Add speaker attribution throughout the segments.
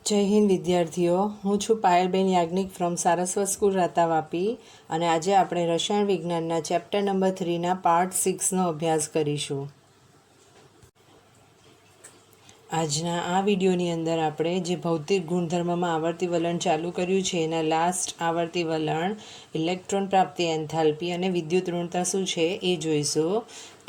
Speaker 1: જય હિન્દ વિદ્યાર્થીઓ, હું છું પાયલબેન યાજ્ઞિક ફ્રોમ સારસ્વત સ્કૂલ રાતા વાપી અને આજે આપણે રસાયણ વિજ્ઞાનના ચેપ્ટર નંબર 3ના પાર્ટ 6નો અભ્યાસ કરીશું. આજના આ વિડીયોની અંદર આપણે જે ભૌતિક ગુણધર્મમાં આવર્તી વલણ ચાલુ કર્યું છે એના લાસ્ટ આવર્તી વલણ ઇલેક્ટ્રોન પ્રાપ્તિ એન્થાલ્પી અને વિદ્યુત ઋણતા શું છે એ જોઈશું.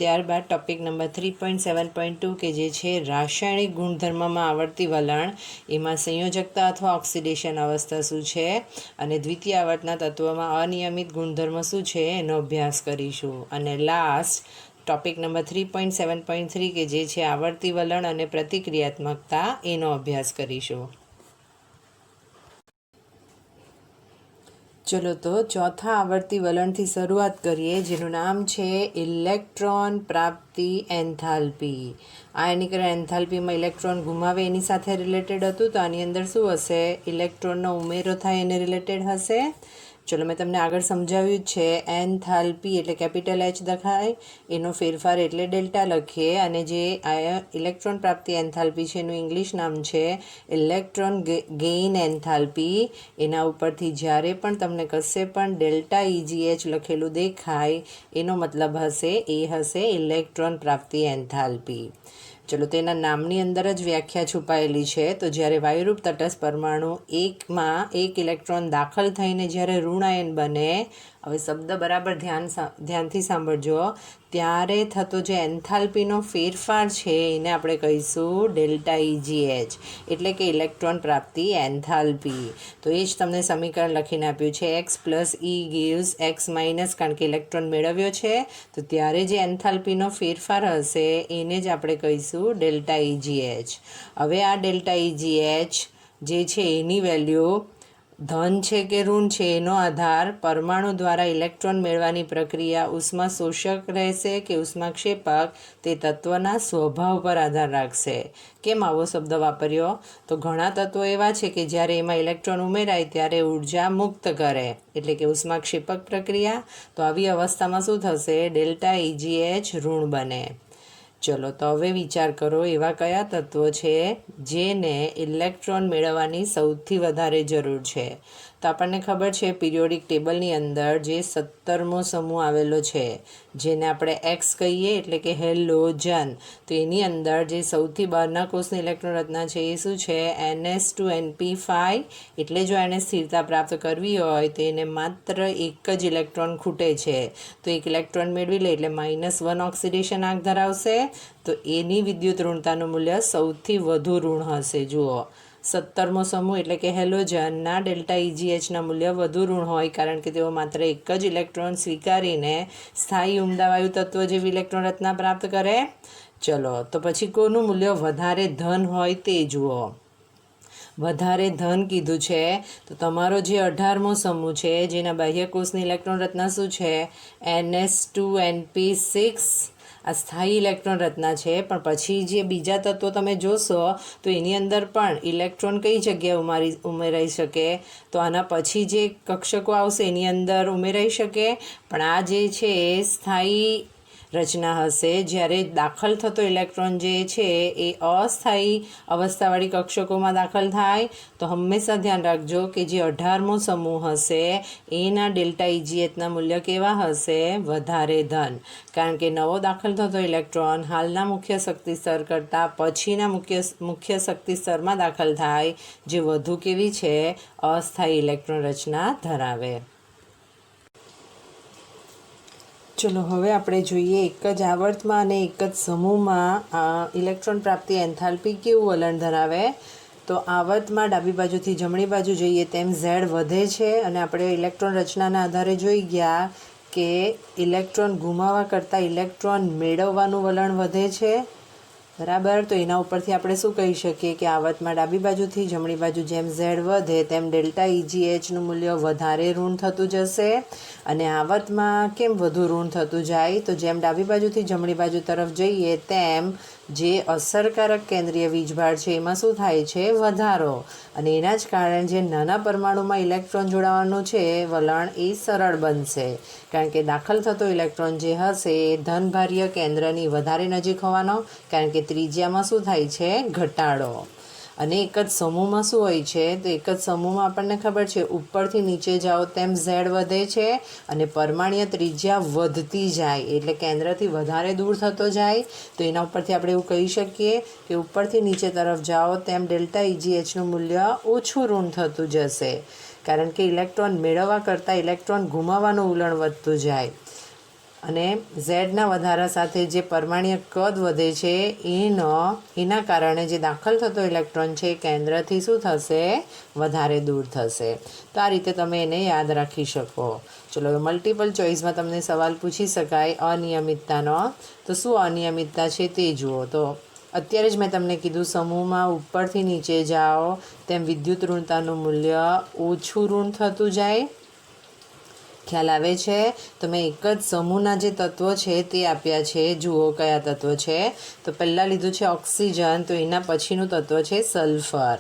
Speaker 1: ત્યારબાદ ટોપિક નંબર 3.7.2 કે જે છે રાસાયણિક ગુણધર્મમાં આવર્તી વલણ, એમાં સંયોજકતા અથવા ઓક્સિડેશન અવસ્થા શું છે અને દ્વિતીય આવર્તના તત્વોમાં અનિયમિત ગુણધર્મ શું છે એનો અભ્યાસ કરીશું. અને લાસ્ટ ટોપિક નંબર 3.7.3 કે જે છે આવર્તી વલણ અને પ્રતિક્રિયાત્મકતા એનો અભ્યાસ કરીશું. ચલો તો ચોથા આવર્તી વલણથી શરૂઆત કરીએ, જેનું નામ છે ઇલેક્ટ્રોન પ્રાપ્તિ એન્થાલ્પી. આયનીકરણ એન્થાલ્પીમાં ઇલેક્ટ્રોન ગુમાવે એની સાથે રિલેટેડ હતું, તો આની અંદર શું હશે? ઇલેક્ટ્રોનનો ઉમેરો થાય એને રિલેટેડ હશે. ચલો, મેં તમને આગળ સમજાવ્યું જ છે. એન્થાલ્પી એટલે કેપિટલ H લખાય, એનો ફેરફાર એટલે ડેલ્ટા લખીએ, અને જે ઇલેક્ટ્રોન પ્રાપ્તિ એન્થાલ્પી છે એનું ઇંગ્લિશ નામ છે ઇલેક્ટ્રોન ગેઇન એન્થાલ્પી. એના ઉપરથી જ્યારે પણ તમને કશે પણ ડેલ્ટા EGH લખેલું દેખાય એનો મતલબ હશે એ હશે ઇલેક્ટ્રોન પ્રાપ્તિ એન્થાલ્પી. ચલો, તેના નામની અંદર જ વ્યાખ્યા છુપાયેલી છે. તો જ્યારે વાયુરૂપ તટસ્થ પરમાણુ એકમાં એક ઇલેક્ટ્રોન દાખલ થઈને જ્યારે ઋણ આયન બને, હવે શબ્દ બરાબર ધ્યાનથી સાંભળજો, ત્યારે થતો જે એન્થાલ્પીનો ફેરફાર છે એને આપણે કહીશું ડેલ્ટા EGH, એટલે કે ઇલેક્ટ્રોન પ્રાપ્તિ એન્થાલ્પી. તો એ જ તમને સમીકરણ લખીને આપ્યું છે, x + E gives x minus, કારણ કે ઇલેક્ટ્રોન મેળવ્યો છે તો ત્યારે જે એન્થાલ્પીનો ફેરફાર હશે એને જ આપણે કહીશું ડેલ્ટા EGH. હવે આ ડેલ્ટા EGH જે છે એની વેલ્યુ ધન છે કે ઋણ છે એનો આધાર પરમાણુ દ્વારા ઇલેક્ટ્રોન મેળવવાની પ્રક્રિયા ઉષ્મા શોષક રહેશે કે ઉષ્માક્ષેપક, તે તત્વના સ્વભાવ પર આધાર રાખશે. કેમ આવો શબ્દ વાપર્યો? તો ઘણા તત્વો એવા છે કે જ્યારે એમાં ઇલેક્ટ્રોન ઉમેરાય ત્યારે ઉર્જા મુક્ત કરે, એટલે કે ઉષ્માક્ષેપક પ્રક્રિયા. તો આવી અવસ્થામાં શું થશે? ડેલ્ટા EGH ઋણ બને. ચલો, તો હવે વિચાર કરો એવા કયા તત્વો છે જેને ઇલેક્ટ્રોન મેળવવાની સૌથી વધારે જરૂર છે. તો આપણને ખબર છે પિરિયોડિક ટેબલની અંદર જે 17મો સમૂહ આવેલો છે, જેને આપણે X કહીએ, એટલે કે હેલોજન. તો એની અંદર જે સૌથી બહારના કોષની ઇલેક્ટ્રોન રચના છે એ શું છે? NS2NP5. એટલે જો એને સ્થિરતા પ્રાપ્ત કરવી હોય તો એને માત્ર એક જ ઇલેક્ટ્રોન ખૂટે છે. તો એક ઇલેક્ટ્રોન મેળવી લે એટલે -1 ઓક્સિડેશન આંક ધરાવશે. તો એની વિદ્યુત ઋણતાનું મૂલ્ય સૌથી વધુ ઋણ હશે. જુઓ, 17મો સમૂહ એટલે કે હેલોજનના ડેલ્ટા EGHના મૂલ્ય વધુ ઋણ હોય, કારણ કે તેઓ માત્ર એક જ ઇલેક્ટ્રોન સ્વીકારીને સ્થાયી ઉમદા વાયુ તત્વ જેવી ઇલેક્ટ્રોન રચના પ્રાપ્ત કરે. ચલો, તો પછી કોનું મૂલ્ય વધારે ધન હોય તે જુઓ. વધારે ધન કીધું છે તો તમારો જે 18મો સમૂહ છે, જેના બાહ્યકોષની ઇલેક્ટ્રોન રચના શું છે? NS2NP6. આ સ્થાયી ઇલેક્ટ્રોન રચના છે. પણ પછી જે બીજા તત્વો તમે જોશો તો એની અંદર પણ ઇલેક્ટ્રોન કઈ જગ્યાએ ઉમેરાઈ શકે? તો આના પછી જે કક્ષકો આવશે એની અંદર ઉમેરાઈ શકે. પણ આ જે છે એ સ્થાયી રચના હશે. જ્યારે દાખલ થતો ઇલેક્ટ્રોન જે છે એ અસ્થાયી અવસ્થાવાળી કક્ષકોમાં દાખલ થાય. તો હંમેશા ધ્યાન રાખજો કે જે 18મો સમૂહ હશે એના ડેલ્ટા EGHના મૂલ્ય કેવા હશે? વધારે ધન. કારણ કે નવો દાખલ થતો ઇલેક્ટ્રોન હાલના મુખ્ય શક્તિ સ્તર કરતાં પછીના મુખ્ય શક્તિ સ્તરમાં દાખલ થાય, જે વધુ કેવી છે? અસ્થાયી ઇલેક્ટ્રોન રચના ધરાવે. ચલો, હવે આપણે જોઈએ એક જ આવર્તમાં અને એક જ સમૂહમાં ઇલેક્ટ્રોન પ્રાપ્તિ એન્થાલ્પી કેવું વલણ ધરાવે. તો આવર્તમાં ડાબી બાજુથી જમણી બાજુ જઈએ તેમ Z વધે છે, અને આપણે ઇલેક્ટ્રોન રચનાના આધારે જોઈ ગયા કે ઇલેક્ટ્રોન ગુમાવવા કરતાં ઇલેક્ટ્રોન મેળવવાનું વલણ વધે છે. બરાબર. તો એના ઉપરથી આપણે શું કહી શકીએ કે આવર્તમાં ડાબી બાજુથી જમણી બાજુ જેમ Z વધે તેમ ડેલ્ટા EGHનું મૂલ્ય વધારે ઋણ થતું જશે. અને આવર્તમાં કેમ વધુ ઋણ થતું જાય? તો જેમ ડાબી બાજુથી જમણી બાજુ તરફ જઈએ તેમ જે અસરકારક કેન્દ્રીય વીજભાર છે એમાં શું થાય છે? વધારો. અને એના જ કારણે જે નાના પરમાણુમાં ઇલેક્ટ્રોન જોડાવાનું છે વલણ એ સરળ બનશે, કારણ કે દાખલ થતો ઇલેક્ટ્રોન જે હશે એ ધનભાર્ય કેન્દ્રની વધારે નજીક હોવાનો, કારણ કે ત્રિજ્યામાં શું થાય છે? ઘટાડો. અને એક જ સમૂહમાં શું હોય છે, તો એક જ સમૂહમાં આપણને ખબર છે ઉપરથી નીચે જાઓ તેમ ઝેડ વધે છે અને પરમાણ્વીય ત્રિજ્યા વધતી જાય, એટલે કેન્દ્રથી વધારે દૂર થતો જાય. તો એના ઉપરથી આપણે એવું કહી શકીએ કે ઉપરથી નીચે તરફ જાઓ તેમ ડેલ્ટા EGHનું મૂલ્ય ઓછું ઋણ થતું જશે, કારણ કે ઇલેક્ટ્રોન મેળવવા કરતાં ઇલેક્ટ્રોન ગુમાવવાનું વલણ વધતું જાય. અને ઝેડના વધારા સાથે જે પરમાણ્વીય કદ વધે છે એના કારણે જે દાખલ થતો ઇલેક્ટ્રોન છે એ કેન્દ્રથી શું થશે, વધારે દૂર થશે. તો આ રીતે તમે એને યાદ રાખી શકો. ચલો, મલ્ટિપલ ચોઇસમાં તમને સવાલ પૂછી શકાય અનિયમિતતાનો. તો શું અનિયમિતતા છે તે જુઓ. તો અત્યારે જ મેં તમને કીધું સમૂહમાં ઉપરથી નીચે જાઓ તેમ વિદ્યુત ઋણતાનું મૂલ્ય ઓછું ઋણ થતું જાય. ખ્યાલ આવે છે? તો મેં એક જ સમૂહના જે તત્વો છે તે આપ્યા છે. જુઓ કયા તત્વો છે. તો પહેલાં લીધું છે ઓક્સિજન, તો એના પછીનું તત્વ છે સલ્ફર.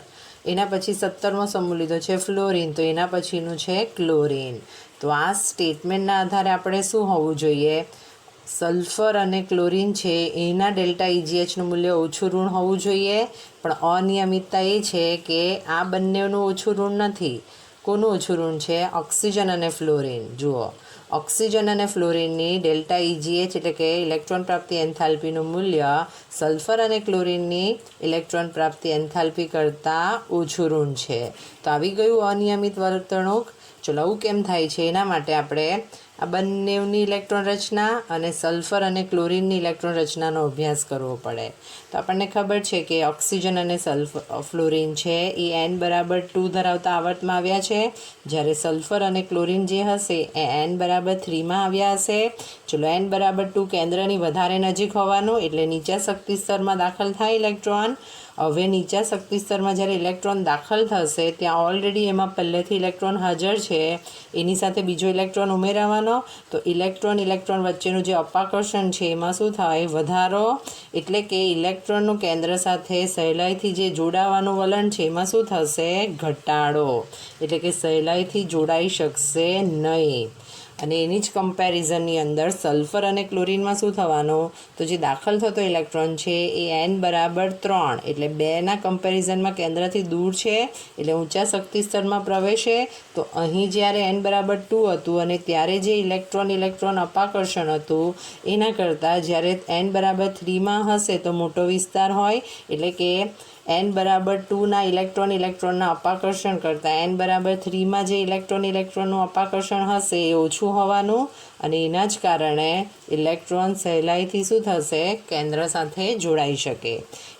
Speaker 1: એના પછી 17મો સમૂહ લીધો છે ફ્લોરિન, તો એના પછીનું છે ક્લોરિન. તો આ સ્ટેટમેન્ટના આધારે આપણે શું હોવું જોઈએ, સલ્ફર અને ક્લોરિન છે એના ડેલ્ટા EGHનું મૂલ્ય ઓછું ઋણ હોવું જોઈએ. પણ અનિયમિતતા એ છે કે આ બંનેનું ઓછું ઋણ નથી. કોનું ઓછું ઋણ છે? ઓક્સિજન અને ફ્લોરિન. જુઓ, ઓક્સિજન અને ફ્લોરિનની ડેલ્ટા EGH એટલે કે ઇલેક્ટ્રોન પ્રાપ્તિ એન્થાલ્પીનું મૂલ્ય સલ્ફર અને ક્લોરિનની ઇલેક્ટ્રોન પ્રાપ્તિ એન્થાલ્પી કરતાં ઓછું ઋણ છે. તો આવી ગયું અનિયમિત વર્તણૂક. ચલો, આવું કેમ થાય છે એના માટે આપણે આ બંનેની ઇલેક્ટ્રોન રચના અને સલ્ફર અને ક્લોરિનની ઇલેક્ટ્રોન રચનાનો અભ્યાસ કરવો પડે. તો આપણને ખબર છે કે ઓક્સિજન અને ફ્લોરિન છે એ N=2 ધરાવતા આવર્તમાં આવ્યા છે, જ્યારે સલ્ફર અને ક્લોરિન જે હશે એ N=3માં આવ્યા હશે. ચલો, N=2 કેન્દ્રની વધારે નજીક હોવાનું, એટલે નીચા શક્તિ સ્તરમાં દાખલ થાય ઇલેક્ટ્રોન. હવે નીચા શક્તિ સ્તરમાં જ્યારે ઇલેક્ટ્રોન દાખલ થશે ત્યાં ઓલરેડી એમાં પહેલેથી ઇલેક્ટ્રોન હાજર છે, એની સાથે બીજો ઇલેક્ટ્રોન ઉમેરવાનો. તો ઇલેક્ટ્રોન વચ્ચેનું જે અપાકર્ષણ છે એમાં શું થાય, વધારો. એટલે કે ઇલેક્ટ્રોનનું કેન્દ્ર સાથે સહેલાઈથી જે જોડાવાનું વલણ છે એમાં શું થશે, ઘટાડો. એટલે કે સહેલાઈથી જોડાઈ શકશે નહીં. અને એની જ કમ્પેરિઝનની અંદર સલ્ફર અને ક્લોરિનમાં શું થવાનું, તો જે દાખલ થતો ઇલેક્ટ્રોન છે એ N=3, એટલે 2ના કમ્પેરિઝનમાં કેન્દ્રથી દૂર છે, એટલે ઊંચા શક્તિ સ્તરમાં પ્રવેશે. તો અહીં જ્યારે N=2 હતું અને ત્યારે જે ઇલેક્ટ્રોન અપાકર્ષણ હતું એના કરતાં જ્યારે N=3માં હશે તો મોટો વિસ્તાર હોય, એટલે કે N=2ના ઇલેક્ટ્રોનના અપાકર્ષણ કરતાં N=3માં જે ઇલેક્ટ્રોનનું અપાકર્ષણ હશે એ ઓછું હોવાનું. અને એના જ કારણે ઇલેક્ટ્રોન સહેલાઈથી શું થશે, કેન્દ્ર સાથે જોડાઈ શકે.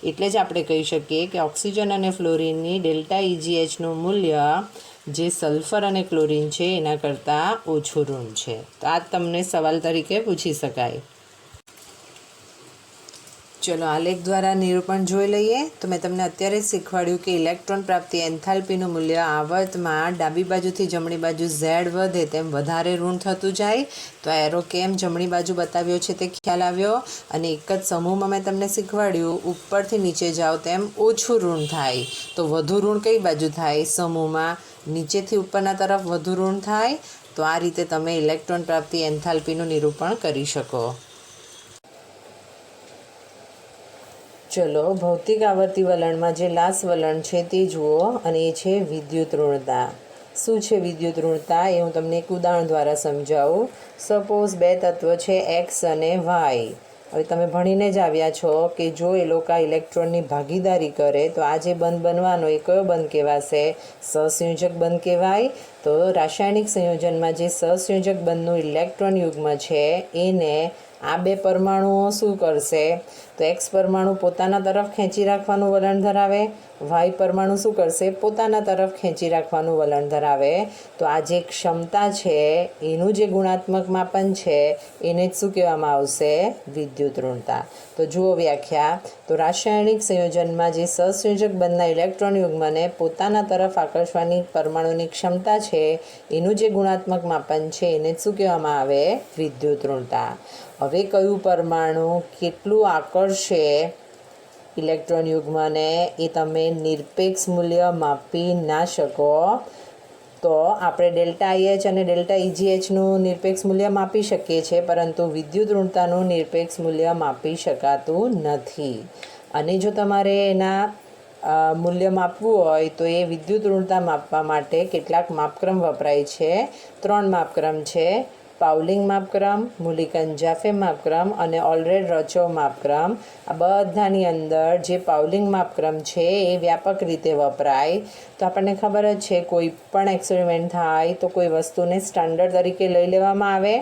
Speaker 1: એટલે જ આપણે કહી શકીએ કે ઓક્સિજન અને ફ્લોરિનની ડેલ્ટા EGHનું મૂલ્ય જે સલ્ફર અને ક્લોરિન છે એના કરતાં ઓછું ઋણ છે. તો આ તમને સવાલ તરીકે પૂછી શકાય. ચલો, આલેખ દ્વારા નિરૂપણ જોઈ લઈએ. તો મેં તમને અત્યારે જ શીખવાડ્યું કે ઇલેક્ટ્રોન પ્રાપ્તિ એન્થાલ્પીનું મૂલ્ય આવર્તમાં ડાબી બાજુથી જમણી બાજુ ઝેડ વધે તેમ વધારે ઋણ થતું જાય. તો આ એરો કેમ જમણી બાજુ બતાવ્યો છે તે ખ્યાલ આવ્યો. અને એક જ સમૂહમાં મેં તમને શીખવાડ્યું ઉપરથી નીચે જાઓ તેમ ઓછું ઋણ થાય. તો વધુ ઋણ કઈ બાજુ થાય, સમૂહમાં નીચેથી ઉપરના તરફ વધુ ઋણ થાય. તો આ રીતે તમે ઇલેક્ટ્રોન પ્રાપ્તિ એન્થાલ્પીનું નિરૂપણ કરી શકો. ચલો, ભૌતિક આવર્તી વલણમાં જે લાસ્ટ વલણ છે તે જુઓ, અને એ છે વિદ્યુત ઋણતા. શું છે વિદ્યુત ઋણતા એ હું તમને એક ઉદાહરણ દ્વારા સમજાવું. સપોઝ 2 તત્વો છે એક્સ અને વાય. હવે તમે ભણીને જ આવ્યા છો કે જો એ લોકો ઇલેક્ટ્રોનની ભાગીદારી કરે તો આ જે બંધ બનવાનો એ કયો બંધ કહેવાશે, સહસંયોજક બંધ કહેવાય. તો રાસાયણિક સંયોજનમાં જે સહસંયોજક બંધનું ઇલેક્ટ્રોન યુગ્મ છે એને આ 2 પરમાણુઓ શું કરશે, તો એક્સ પરમાણુ પોતાના તરફ ખેંચી રાખવાનું વલણ ધરાવે, વાય પરમાણુ શું કરશે, પોતાના તરફ ખેંચી રાખવાનું વલણ ધરાવે. તો આ જે ક્ષમતા છે એનું જે ગુણાત્મક માપન છે એને જ શું કહેવામાં આવશે, વિદ્યુત ઋણતા. તો જુઓ વ્યાખ્યા. તો રાસાયણિક સંયોજનમાં જે સહસંયોજક બંધના ઇલેક્ટ્રોન યુગ્મને પોતાના તરફ આકર્ષવાની પરમાણુની ક્ષમતા છે એનું જે ગુણાત્મક માપન છે એને જ શું કહેવામાં આવે, વિદ્યુત ઋણતા. હવે કયું પરમાણુ કેટલું આકર્ષે ઇલેક્ટ્રોન યુગ્મને એ તમે નિરપેક્ષ મૂલ્ય માપી ના શકો. તો આપણે ડેલ્ટા IH અને ડેલ્ટા EGHનું નિરપેક્ષ મૂલ્ય માપી શકીએ છીએ, પરંતુ વિદ્યુત ઋણતાનું નિરપેક્ષ મૂલ્ય માપી શકાતું નથી. અને જો તમારે એના મૂલ્ય માપવું હોય તો એ વિદ્યુત ઋણતા માપવા માટે કેટલાક માપક્રમ વપરાય છે. 3 માપક્રમ છે: પાઉલિંગ માપક્રમ, મૂલિકન-જાફે માપક્રમ અને ઓલરેડ-રચોવ માપક્રમ. આ બધાની અંદર જે પાઉલિંગ માપક્રમ છે એ વ્યાપક રીતે વપરાય. તો આપણને ખબર જ છે, કોઈ પણ એક્સપેરિમેન્ટ થાય તો કોઈ વસ્તુને સ્ટાન્ડર્ડ તરીકે લઈ લેવામાં આવે,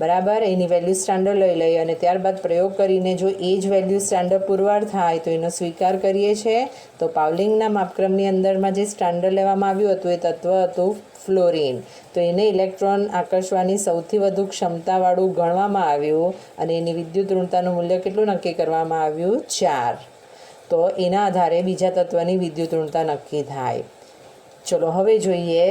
Speaker 1: બરાબર. એની વેલ્યુ સ્ટાન્ડર્ડ લઈ લઈએ અને ત્યારબાદ પ્રયોગ કરીને જો એ જ વેલ્યુ સ્ટાન્ડર્ડ પુરવાર થાય તો એનો સ્વીકાર કરીએ છીએ. તો પાઉલિંગના માપક્રમની અંદરમાં જે સ્ટાન્ડર્ડ લેવામાં આવ્યું હતું એ તત્વ હતું ફ્લોરિન. તો એને ઇલેક્ટ્રોન આકર્ષવાની સૌથી વધુ ક્ષમતાવાળું ગણવામાં આવ્યું અને એની વિદ્યુત ઋણતાનું મૂલ્ય કેટલું નક્કી કરવામાં આવ્યું? 4. તો એના આધારે બીજા તત્વની વિદ્યુત ઋણતા નક્કી થાય. ચલો હવે જોઈએ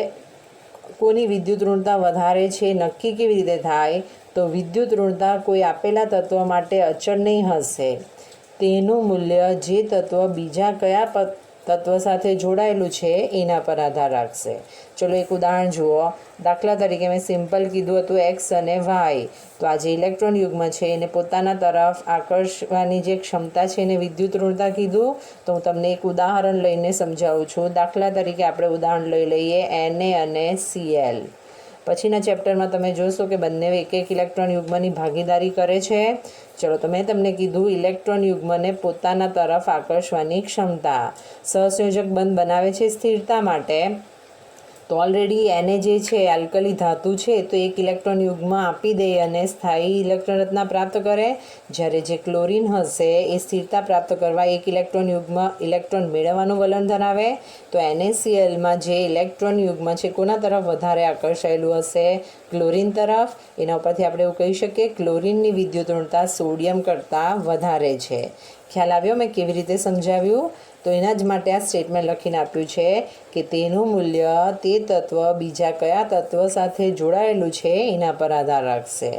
Speaker 1: કોની વિદ્યુત ઋણતા વધારે છે નક્કી કેવી રીતે થાય. તો વિદ્યુત ઋણતા કોઈ આપેલા તત્વ માટે અચળ નહીં હશે. તેનું મૂલ્ય જે તત્વ બીજા કયા તત્વ સાથે જોડાયેલું છે એના પર આધાર રાખશે. ચલો એક ઉદાહરણ જુઓ. દાખલા તરીકે મેં સિમ્પલ કીધું હતું એક્સ અને વાય. તો આ જે ઇલેક્ટ્રોન યુગ્મ છે એને પોતાના તરફ આકર્ષવાની જે ક્ષમતા છે એને વિદ્યુત ઋણતા કીધું. તો હું તમને એક ઉદાહરણ લઈને સમજાવું છું. દાખલા તરીકે આપણે ઉદાહરણ લઈ લઈએ Na અને Cl. પછીના ચેપ્ટરમાં તમે જોશો કે બંને એક એક ઇલેક્ટ્રોન યુગ્મની ભાગીદારી કરે છે. ચલો તો મેં તમને કીધું ઇલેક્ટ્રોન યુગ્મને પોતાના તરફ આકર્ષવાની ક્ષમતા. સહસંયોજક બંધ બનાવે છે સ્થિરતા માટે. તો ઓલરેડી એને જે છે આલ્કલી ધાતુ છે તો એક ઇલેક્ટ્રોન યુગ્મ આપી દે અને સ્થાયી ઇલેક્ટ્રોન રચના પ્રાપ્ત કરે. જ્યારે જે ક્લોરિન હશે એ સ્થિરતા પ્રાપ્ત કરવા એક ઇલેક્ટ્રોન યુગ્મ ઇલેક્ટ્રોન મેળવવાનું વલણ ધરાવે. તો NaClમાં જે ઇલેક્ટ્રોન યુગ્મ છે કોના તરફ વધારે આકર્ષાયેલું હશે? ક્લોરિન તરફ. એના ઉપરથી આપણે એવું કહી શકીએ ક્લોરિનની વિદ્યુત ઋણતા સોડિયમ કરતાં વધારે છે. ખ્યાલ આવ્યો મેં કેવી રીતે સમજાવ્યું? તો એના જ માટે આ સ્ટેટમેન્ટ લખીને આપ્યું છે કે તેનું મૂલ્ય તે તત્વ બીજા કયા તત્વ સાથે જોડાયેલું છે એના પર આધાર રાખશે.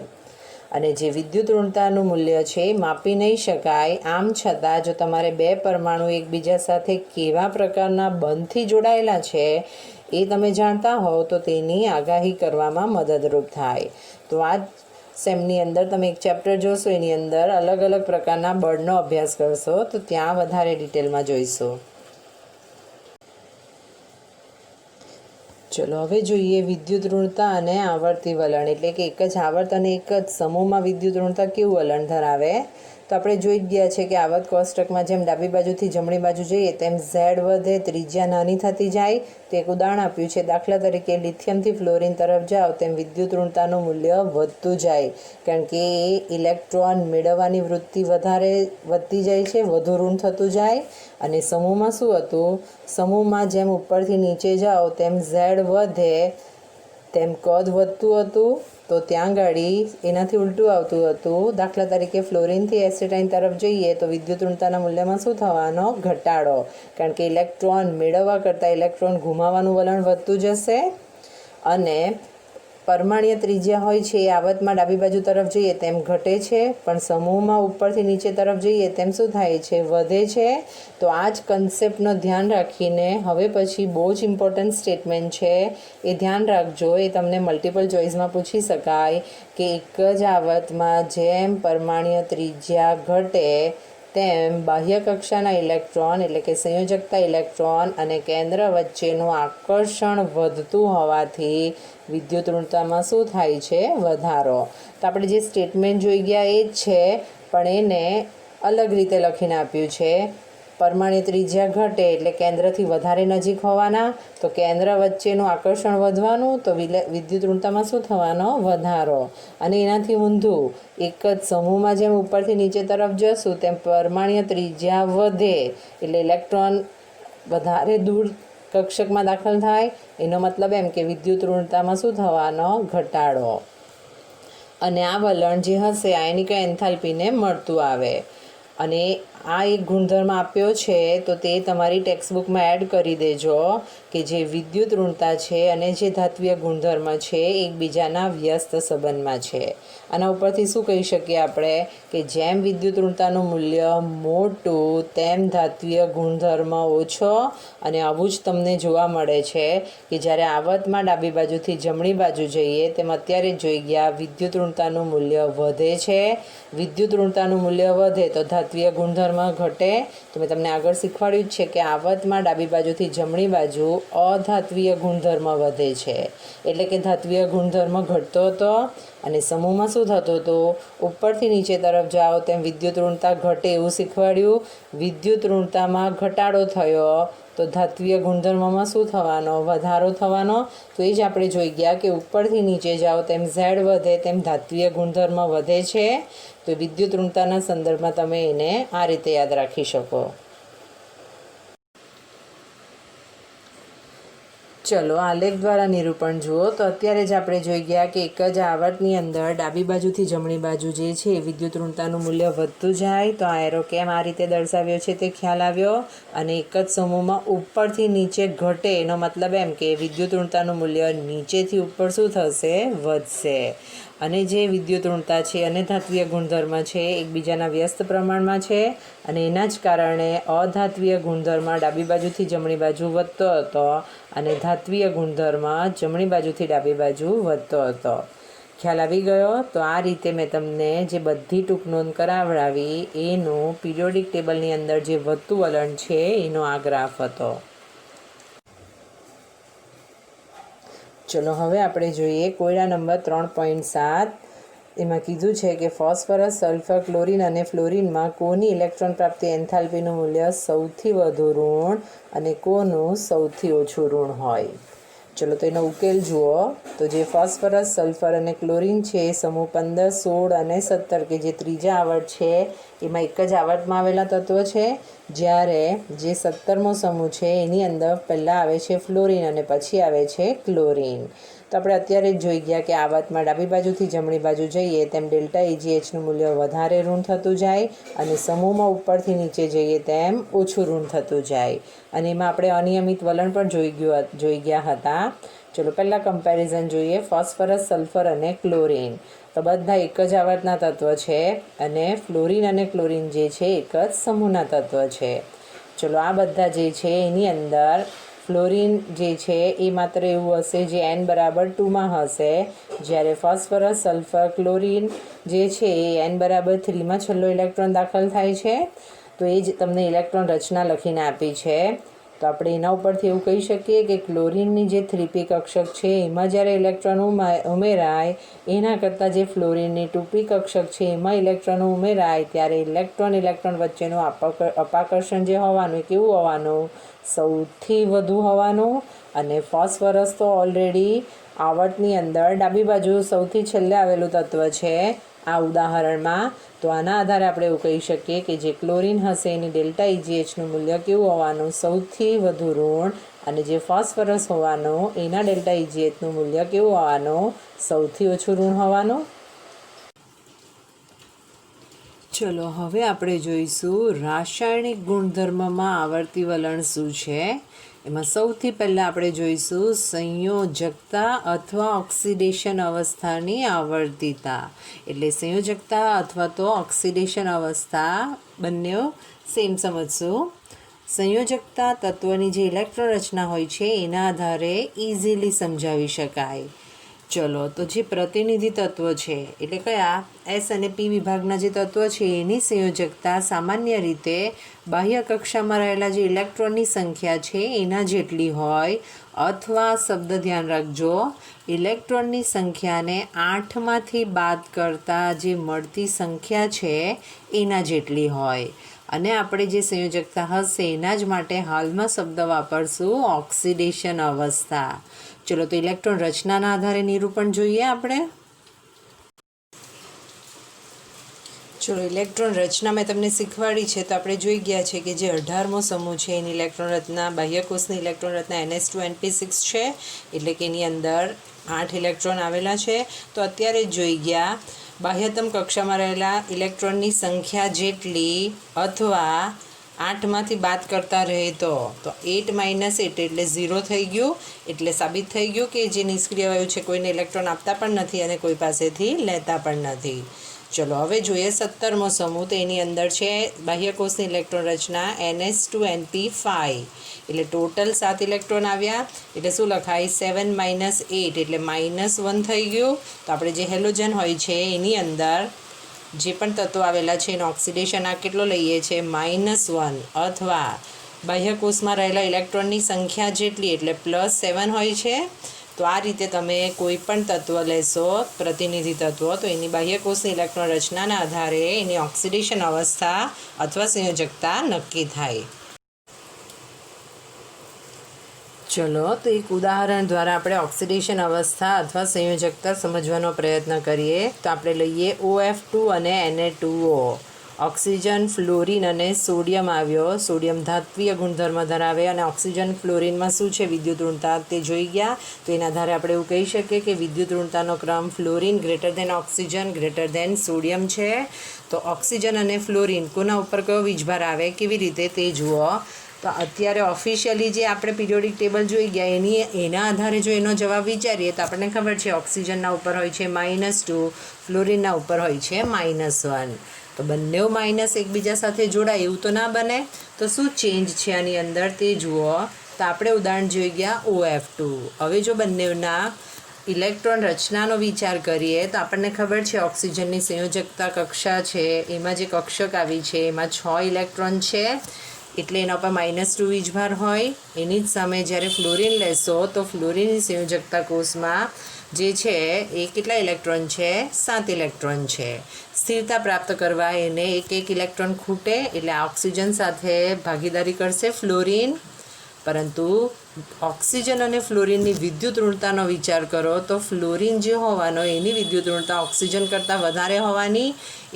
Speaker 1: અને જે વિદ્યુત ઋણતાનું મૂલ્ય છે માપી નહીં શકાય. આમ છતાં જો તમારે બે પરમાણુ એકબીજા સાથે કેવા પ્રકારના બંધથી જોડાયેલા છે એ તમે જાણતા હોવ તો તેની આગાહી કરવામાં મદદરૂપ થાય. તો આ સેમની અંદર તમે એક ચેપ્ટર જોશો એની અંદર અલગ અલગ પ્રકારના બળનો અભ્યાસ કરશો તો ત્યાં વધારે ડિટેલમાં જોઈશું. ચલો હવે જોઈએ વિદ્યુત ઋણતા અને આવર્તી વલણ. એટલે કે એક જ આવર્ત અને એક જ સમૂહમાં વિદ્યુત ઋણતા કેવું વલણ ધરાવે. તો આપણે જોઈ જ ગયા છે કે આવર્ત કોષ્ટકમાં જેમ ડાબી બાજુથી જમણી બાજુ જઈએ તેમ ઝેડ વધે, ત્રિજ્યા નાની થતી જાય. તો એક ઉદાહરણ આપ્યું છે. દાખલા તરીકે લિથિયમથી ફ્લોરિન તરફ જાઓ તેમ વિદ્યુત ઋણતાનું મૂલ્ય વધતું જાય, કારણ કે એ ઇલેક્ટ્રોન મેળવવાની વૃત્તિ વધતી જાય છે, વધુ ઋણ થતું જાય. અને સમૂહમાં શું હતું? સમૂહમાં જેમ ઉપરથી નીચે જાઓ તેમ ઝેડ વધે તેમ કદ વધતું હતું. તો ત્યાં ગાડી એનાથી ઉલટું આવતું હતું. દાખલા તરીકે ફ્લોરિનથી એસિટાઇન તરફ જઈએ તો વિદ્યુત ઋણતાના મૂલ્યમાં શું થવાનો? ઘટાડો, કારણ કે ઇલેક્ટ્રોન મેળવવા કરતાં ઇલેક્ટ્રોન ગુમાવવાનું વલણ વધતું જશે. અને પરમાણ્વીય ત્રિજ્યા હોય છે એ આવર્તમાં ડાબી બાજુ તરફ જઈએ તેમ ઘટે છે, પણ સમૂહમાં ઉપરથી નીચે તરફ જઈએ તેમ શું થાય છે? વધે છે. તો આ જ કન્સેપ્ટનો ધ્યાન રાખીને હવે પછી બહુ જ ઇમ્પોર્ટન્ટ સ્ટેટમેન્ટ છે એ ધ્યાન રાખજો. એ તમને મલ્ટિપલ ચોઇસમાં પૂછી શકાય કે એક જ આવર્તમાં જેમ પરમાણ્વીય ત્રિજ્યા ઘટે તેમ બાહ્ય કક્ષાના ઇલેક્ટ્રોન એટલે કે સંયોજકતા ઇલેક્ટ્રોન અને કેન્દ્ર વચ્ચેનું આકર્ષણ વધતું હોવાથી વિદ્યુત ઋણતામાં શું થાય છે? વધારો. તો આપણે જે સ્ટેટમેન્ટ જોઈ ગયા એ જ છે, પણ એને અલગ રીતે લખીને આપ્યું છે. પરમાણ્વીય ત્રિજ્યા ઘટે એટલે કેન્દ્રથી વધારે નજીક હોવાના, તો કેન્દ્ર વચ્ચેનું આકર્ષણ વધવાનું, તો વિદ્યુત ઋણતામાં શું થવાનો? વધારો. અને એનાથી ઊંધું, એક જ સમૂહમાં જેમ ઉપરથી નીચે તરફ જશું તેમ પરમાણ્વીય ત્રિજ્યા વધે એટલે ઇલેક્ટ્રોન વધારે દૂર કક્ષકમાં દાખલ થાય. એનો મતલબ એમ કે વિદ્યુત ઋણતામાં શું થવાનો? ઘટાડો. અને આ વલણ જે હશે આયનિક એન્થાલ્પીને મળતું આવે. અને આ એક ગુણધર્મ આપ્યો છે તો તે તમારી ટેક્સ્ટબુકમાં એડ કરી દેજો કે જે વિદ્યુત ઋણતા છે અને જે ધાત્વીય ગુણધર્મ છે એકબીજાના વ્યસ્ત સંબંધમાં છે. આના ઉપરથી શું કહી શકીએ આપણે કે જેમ વિદ્યુત ઋણતાનું મૂલ્ય મોટું તેમ ધાત્વીય ગુણધર્મ ઓછો. અને આવું જ તમને જોવા મળે છે કે જ્યારે આવર્તમાં ડાબી બાજુથી જમણી બાજુ જઈએ તેમ અત્યારે જોઈ ગયા વિદ્યુત ઋણતાનું મૂલ્ય વધે છે. વિદ્યુત ઋણતાનું મૂલ્ય વધે તો ધાત્વીય ગુણધર્મ ગુણધર્મ ઘટે તો મેં તમને આગળ શીખવાડ્યું જ છે કે આવતમાં ડાબી બાજુથી જમણી બાજુ અધાત્વીય ગુણધર્મ વધે છે. એટલે કે ધાત્વીય ગુણધર્મ ઘટતો હતો અને સમૂહમાં શું થતું હતું, ઉપરથી નીચે તરફ જાઓ તેમ વિદ્યુત ઋણતા ઘટે એવું શીખવાડ્યું. વિદ્યુત ઋણતામાં ઘટાડો થયો તો ધાત્વીય ગુણધર્મમાં શું થવાનો, વધારો થવાનો. તો એ જ આપણે જોઈ ગયા કે ઉપરથી નીચે જાઓ તેમ ઝેડ વધે તેમ ધાત્વીય ગુણધર્મ વધે છે. તો વિદ્યુત ઋણતાના સંદર્ભમાં તમે એને આ રીતે યાદ રાખી શકો. ચલો આલેખ દ્વારા નિરૂપણ જુઓ. તો અત્યારે જ આપણે જોઈ ગયા કે એક જ આવર્તની અંદર ડાબી બાજુથી જમણી બાજુ જે છે વિદ્યુત ઋણતાનું મૂલ્ય વધતું જાય. તો આ એરો કેમ આ રીતે દર્શાવ્યો છે તે ખ્યાલ આવ્યો. અને એક જ સમૂહમાં ઉપરથી નીચે ઘટે એનો મતલબ એમ કે વિદ્યુત ઋણતાનું મૂલ્ય નીચેથી ઉપર શું થશે, વધશે. અને જે વિદ્યુત ઋણતા છે અને ધાત્વીય ગુણધર્મ છે એકબીજાના વ્યસ્ત પ્રમાણમાં છે અને એના જ કારણે અધાત્વીય ગુણધર્મ ડાબી બાજુથી જમણી બાજુ વધતો હતો અને ધાત્વીય ગુણધર્મ જમણી બાજુથી ડાબી બાજુ વધતો હતો. ખ્યાલ આવી ગયો? તો આ રીતે મેં તમને જે બધી ટૂંક નોંધ કરાવડાવી એનું પિરિયોડિક ટેબલની અંદર જે વધતું વલણ છે એનો આ ગ્રાફ હતો. ચલો હવે આપણે જોઈએ કોયડા નંબર 3.7. એમાં કીધું છે કે ફોસ્ફરસ, સલ્ફર, ક્લોરિન અને ફ્લોરિનમાં કોની ઇલેક્ટ્રોન પ્રાપ્તિ એન્થાલ્પીનું મૂલ્ય સૌથી વધુ ઋણ અને કોનું સૌથી ઓછું ઋણ હોય. ચલો તો એનો ઉકેલ જુઓ. તો જે ફોસ્ફરસ, સલ્ફર અને ક્લોરિન છે એ સમૂહ 15, 16 અને 17 કે જે ત્રીજા આવર્ત છે એમાં એક જ આવર્તમાં આવેલા તત્વો છે. જ્યારે જે 17મો સમૂહ છે એની અંદર પહેલાં આવે છે ફ્લોરિન અને પછી આવે છે ક્લોરિન. તો આપણે અત્યારે જ જોઈ ગયા કે આવર્તમાં ડાબી બાજુથી જમણી બાજુ જઈએ તેમ ડેલ્ટા EGHનું મૂલ્ય વધારે ઋણ થતું જાય અને સમૂહમાં ઉપરથી નીચે જઈએ તેમ ઓછું ઋણ થતું જાય. અને એમાં આપણે અનિયમિત વલણ પણ જોઈ ગયા હતા. ચલો પહેલાં કમ્પેરિઝન જોઈએ. ફોસ્ફરસ, સલ્ફર અને ક્લોરિન તો બધા એક જ આવર્તના તત્વ છે અને ફ્લોરિન અને ક્લોરિન જે છે એક જ સમૂહના તત્વ છે. ચલો આ બધા જે છે એની અંદર ફ્લોરિન જે છે એ માત્ર એવું હશે જે n બરાબર 2માં હશે, જ્યારે ફોસ્ફરસ, સલ્ફર, ક્લોરિન જે છે એ n બરાબર 3માં છેલ્લો ઇલેક્ટ્રોન દાખલ થાય છે. તો એ જ તમને ઇલેક્ટ્રોન રચના લખીને આપી છે. તો આપણે એના ઉપરથી એવું કહી શકીએ કે ક્લોરિનની જે 3p કક્ષક છે એમાં જ્યારે ઇલેક્ટ્રોન ઉમેરાય એના કરતાં જે ફ્લોરિનની 2p કક્ષક છે એમાં ઇલેક્ટ્રોન ઉમેરાય ત્યારે ઇલેક્ટ્રોન વચ્ચેનું અપાકર્ષણ જે હોવાનું એ કેવું હોવાનું, સૌથી વધુ હોવાનું. અને ફોસ્ફરસ તો ઓલરેડી આવર્તની અંદર ડાબી બાજુ સૌથી છેલ્લે આવેલું તત્વ છે આ ઉદાહરણમાં. તો આના આધારે આપણે એવું કહી શકીએ કે જે ક્લોરિન હશે એની ડેલ્ટા EGHનું મૂલ્ય કેવું હોવાનું, સૌથી વધુ ઋણ. અને જે ફોસ્ફરસ હોવાનું એના ડેલ્ટા EGHનું મૂલ્ય કેવું હોવાનું, સૌથી ઓછું ઋણ હોવાનું. ચલો હવે આપણે જોઈશું રાસાયણિક ગુણધર્મમાં આવર્તી વલણ શું છે. એમાં સૌથી પહેલાં આપણે જોઈશું સંયોજકતા અથવા ઓક્સિડેશન અવસ્થાની આવર્તિતા. એટલે સંયોજકતા અથવા તો ઓક્સિડેશન અવસ્થા બંને સેમ સમજશું. સંયોજકતા તત્વની જે ઇલેક્ટ્રોન રચના હોય છે એના આધારે ઇઝીલી સમજાવી શકાય. ચલો તો જે પ્રતિનિધિ તત્વ છે એટલે કયા S અને P વિભાગના જે તત્વો છે એની સંયોજકતા સામાન્ય રીતે બાહ્ય કક્ષામાં રહેલા જે ઇલેક્ટ્રોનની સંખ્યા છે એના જેટલી હોય અથવા શબ્દ ધ્યાન રાખજો, ઇલેક્ટ્રોનની સંખ્યાને 8માંથી બાદ કરતાં જે મળતી સંખ્યા છે એના જેટલી હોય. અને આપણે જે સંયોજકતા હશે એના જ માટે હાલમાં શબ્દ વાપરશું ઓક્સિડેશન અવસ્થા. ચલો તો ઇલેક્ટ્રોન રચનાના આધારે નિરૂપણ જોઈએ આપણે. ચલો ઇલેક્ટ્રોન રચના મેં તમને શીખવાડી છે. તો આપણે જોઈ ગયા છે કે જે 18મો સમૂહ છે એની ઇલેક્ટ્રોન રચના બાહ્યકોષની ઇલેક્ટ્રોન રચના NH2NP6 છે. એટલે કે એની અંદર 8 ઇલેક્ટ્રોન આવેલા છે. તો અત્યારે જ જોઈ ગયા બાહ્યતમ કક્ષામાં રહેલા ઇલેક્ટ્રોનની સંખ્યા જેટલી અથવા 8માંથી બાદ કરતા રહે તો 8 - 8 એટલે 0 થઈ ગયું. એટલે સાબિત થઈ ગયું કે જે નિષ્ક્રિય વાયુ છે કોઈને ઇલેક્ટ્રોન આપતા પણ નથી અને કોઈ પાસેથી લેતા પણ નથી. ચલો હવે જોઈએ 17મો સમૂહ. તો એની અંદર છે બાહ્યકોષની ઇલેક્ટ્રોન રચના NH2NP5. એટલે ટોટલ 7 ઇલેક્ટ્રોન આવ્યા. એટલે શું લખાય 7 - 8 એટલે -1 થઈ ગયું. તો આપણે જે હેલોજન હોય છે એની અંદર જે પણ તત્વો આવેલા છે એનો ઓક્સિડેશન આ કેટલો લઈએ છે -1 અથવા બાહ્યકોષમાં રહેલા ઇલેક્ટ્રોનની સંખ્યા જેટલી એટલે +7 હોય છે. તો આ રીતે તમે કોઈ પણ તત્વ લેશો પ્રતિનિધિ તત્વ તો એની બાહ્યકોષની ઇલેક્ટ્રોન રચનાના આધારે એની ઓક્સિડેશન અવસ્થા અથવા સંયોજકતા નક્કી થાય. ચલો તો એક ઉદાહરણ દ્વારા આપણે ઓક્સિડેશન અવસ્થા અથવા સંયોજકતા સમજવાનો પ્રયત્ન કરીએ. તો આપણે લઈએ OF2 અને Na2O. ઓક્સિજન, ફ્લોરિન અને સોડિયમ આવ્યો. સોડિયમ ધાત્વીય ગુણધર્મ ધરાવે અને ઓક્સિજન ફ્લોરિનમાં શું છે વિદ્યુત ઋણતા તે જોઈ ગયા. તો એના આધારે આપણે એવું કહી શકીએ કે વિદ્યુત ઋણતાનો ક્રમ fluorine greater than oxygen greater than sodium છે. તો ઓક્સિજન અને ફ્લોરિન કોના ઉપર કયો વીજભાર આવે કેવી રીતે તે જુઓ. તો અત્યારે ઓફિશિયલી જે આપણે પિરિયોડિક ટેબલ જોઈ ગયા એના આધારે જો એનો જવાબ વિચારીએ તો આપણને ખબર છે ઓક્સિજનના ઉપર હોય છે -2, ફ્લોરિનના ઉપર હોય છે -1. તો બંને માઇનસ એકબીજા સાથે જોડાય એવું તો ના બને. તો શું ચેન્જ છે આની અંદર તે જુઓ. તો આપણે ઉદાહરણ જોઈ ગયા OF2. હવે જો બંનેના ઇલેક્ટ્રોન રચનાનો વિચાર કરીએ તો આપણને ખબર છે ઓક્સિજનની સંયોજકતા કક્ષા છે એમાં જે કક્ષક આવી છે એમાં 6 ઇલેક્ટ્રોન છે એટલે એના પર -2 વીજભાર હોય. એની જ સામે જ્યારે ફ્લોરિન લેશો તો ફ્લોરિનની સંયોજકતા કોષમાં જે છે એ કેટલા ઇલેક્ટ્રોન છે 7 ઇલેક્ટ્રોન છે. સ્થિરતા પ્રાપ્ત કરવા એને એક ઇલેક્ટ્રોન ખૂટે એટલે આ ઓક્સિજન સાથે ભાગીદારી કરશે ફ્લોરિન. પરંતુ ઓક્સિજન અને ફ્લોરિનની વિદ્યુત ઋણતાનો વિચાર કરો તો ફ્લોરિન જે હોવાનો એની વિદ્યુત ઋણતા ઓક્સિજન કરતાં વધારે હોવાની.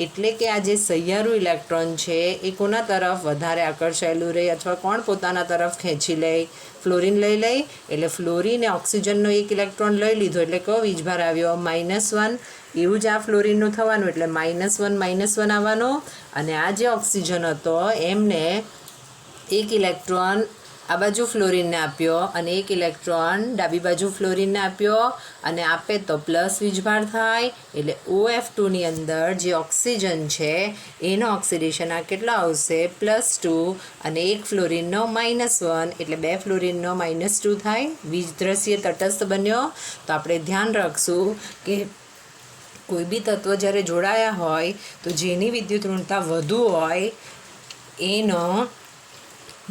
Speaker 1: એટલે કે આ જે સહિયારું ઇલેક્ટ્રોન છે એ કોના તરફ વધારે આકર્ષાયેલું રહે અથવા કોણ પોતાના તરફ ખેંચી લે ફ્લોરિન લઈ લે. એટલે ફ્લોરિને ઓક્સિજનનો એક ઇલેક્ટ્રોન લઈ લીધો એટલે કયો વીજભાર આવ્યો -1. એવું જ આ ફ્લોરિનનું થવાનું એટલે -1 આવવાનો. અને આ જે ઓક્સિજન હતો એમને એક ઇલેક્ટ્રોન આ બાજુ ફ્લોરિનને આપ્યો અને એક ઇલેક્ટ્રોન ડાબી બાજુ ફ્લોરિનને આપ્યો અને આપે તો પ્લસ વીજભાર થાય. એટલે OF2ની અંદર જે ઓક્સિજન છે એનો ઓક્સિડેશન આ કેટલો આવશે +2 અને એક ફ્લોરિનનો -1 એટલે 2 ફ્લોરિનનો -2 થાય. વીજ દ્રશ્ય તટસ્થ બન્યો. તો આપણે ધ્યાન રાખશું કે કોઈ બી તત્વ જ્યારે જોડાયા હોય તો જેની વિદ્યુત ઋણતા વધુ હોય એનો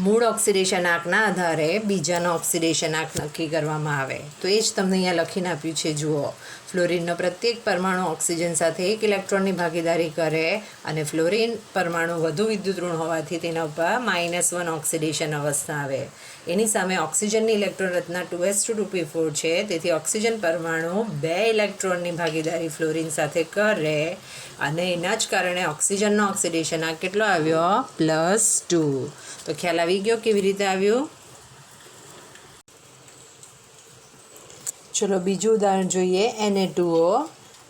Speaker 1: મૂળ ઓક્સિડેશન આંકના આધારે બીજાનો ઓક્સિડેશન આંક નક્કી કરવામાં આવે. તો એ જ તમને અહીંયા લખીને આપ્યું છે જુઓ. ફ્લોરિનનો પ્રત્યેક પરમાણુ ઓક્સિજન સાથે એક ઇલેક્ટ્રોનની ભાગીદારી કરે અને ફ્લોરિન પરમાણુ વધુ વિદ્યુત ઋણ હોવાથી તેના ઉપર -1 ઓક્સિડેશન અવસ્થા આવે. એની સામે ઓક્સિજનની ઇલેક્ટ્રોન રચના 2s2p4 છે. તેથી ઓક્સિજન પરમાણુ 2 ઇલેક્ટ્રોનની ભાગીદારી ફ્લોરિન સાથે કરે અને એના જ કારણે ઓક્સિજનનો ઓક્સિડેશન આંક કેટલો આવ્યો +2. તો ખ્યાલ આવી ગયો કેવી રીતે આવ્યું. ચલો બીજું ઉદાહરણ જોઈએ Na2O.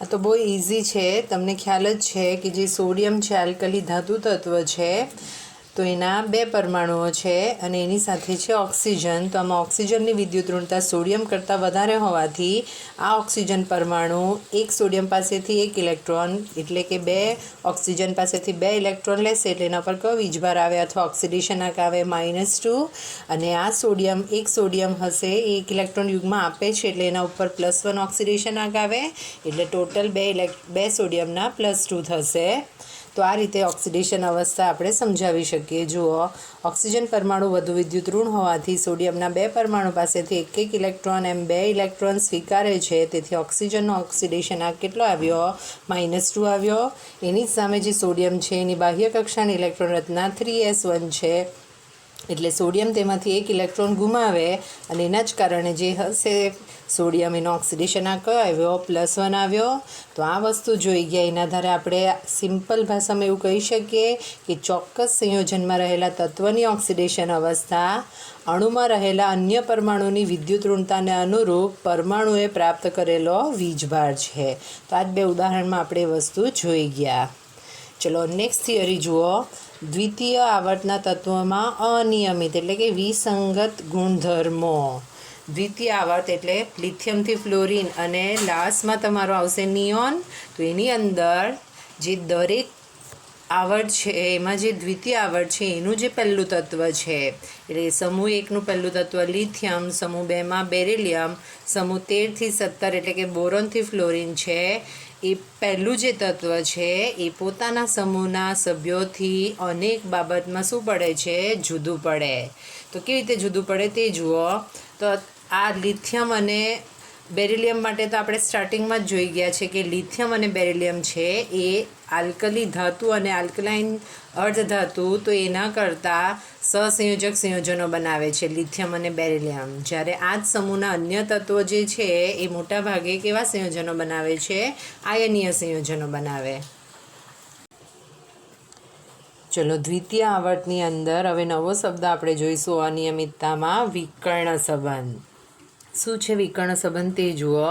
Speaker 1: આ તો બહુ ઇઝી છે. તમને ખ્યાલ જ છે કે જે સોડિયમ છે આલ્કલી ધાતુ તત્વ છે તો એના 2 પરમાણુઓ છે અને એની સાથે છે ઓક્સિજન. તો આમાં ઓક્સિજનની વિદ્યુત ઋણતા સોડિયમ કરતાં વધારે હોવાથી આ ઓક્સિજન પરમાણુ એક સોડિયમ પાસેથી એક ઇલેક્ટ્રોન એટલે કે 2 ઓક્સિજન પાસેથી 2 ઇલેક્ટ્રોન લેશે એટલે એના પર કયો વીજભાર આવે અથવા ઓક્સિડેશન આંક આવે -2. અને આ એક સોડિયમ હશે એ એક ઇલેક્ટ્રોન યુગમાં આપે છે એટલે એના ઉપર +1 ઓક્સિડેશન આંક આવે એટલે ટોટલ 2 સોડિયમના +2 થશે. તો આ રીતે ઓક્સિડેશન અવસ્થા આપણે સમજાવી શકીએ. જુઓ ઓક્સિજન પરમાણુ વધુ વિદ્યુત ઋણ હોવાથી સોડિયમના 2 પરમાણુ પાસેથી એક ઇલેક્ટ્રોન એમ 2 ઇલેક્ટ્રોન સ્વીકારે છે. તેથી ઓક્સિજનનો ઓક્સિડેશન આંક કેટલો આવ્યો -2 આવ્યો. એની જ સામે જે સોડિયમ છે એની બાહ્ય કક્ષાની ઇલેક્ટ્રોન રચના 3s1 છે. એટલે સોડિયમ તેમાંથી એક ઇલેક્ટ્રોન ગુમાવે અને એના જ કારણે જે હશે સોડિયમ એનો ઓક્સિડેશન આંક કયો આવ્યો +1 આવ્યો. તો આ વસ્તુ જોઈ ગયા એના આધારે આપણે સિમ્પલ ભાષામાં એવું કહી શકીએ કે ચોક્કસ સંયોજનમાં રહેલા તત્વની ઓક્સિડેશન અવસ્થા અણુમાં રહેલા અન્ય પરમાણુની વિદ્યુત ઋણતાને અનુરૂપ પરમાણુએ પ્રાપ્ત કરેલો વીજભાર છે. તો આ જ 2 ઉદાહરણમાં આપણે વસ્તુ જોઈ ગયા. ચલો નેક્સ્ટ થિયરી જુઓ. દ્વિતીય આવર્તના તત્વોમાં અનિયમિત એટલે કે વિસંગત ગુણધર્મો. દ્વિતીય આવર્ત એટલે લિથિયમથી ફ્લોરિન અને લાસ્ટમાં તમારો આવશે નિયોન. તો એની અંદર જે દરેક આવર્ત છે એમાં જે દ્વિતીય આવર્ત છે એનું જે પહેલું તત્વ છે એટલે સમૂહ 1નું પહેલું તત્વ લિથિયમ, સમૂહ 2માં બેરિલિયમ, સમૂહ 13થી 17 એટલે કે બોરોનથી ફ્લોરિન છે, એ પહેલું જે તત્વ છે એ પોતાના સમૂહના સભ્યોથી અનેક બાબતમાં શું પડે છે, જુદું પડે. તો કેવી રીતે જુદું પડે તે જુઓ. તો આ લિથિયમ અને બેરિલિયમ માટે તો આપણે સ્ટાર્ટિંગમાં જ જોઈ ગયા છે કે લિથિયમ અને બેરિલિયમ છે એ આલ્કલી ધાતુ અને આલ્કલાઇન અર્ધધાતુ, તો એના કરતાં સહસંયોજક સંયોજનો બનાવે છે લિથિયમ અને બેરિલિયમ. જ્યારે આ જ સમૂહના અન્ય તત્વો જે છે એ મોટાભાગે કેવા સંયોજનો બનાવે છે, આયનીય સંયોજનો બનાવે. ચલો દ્વિતીય આવર્તની અંદર હવે નવો શબ્દ આપણે જોઈશું અનિયમિતતામાં, વિકર્ણ સંબંધ. શું છે વિકર્ણ સંબંધ તે જુઓ.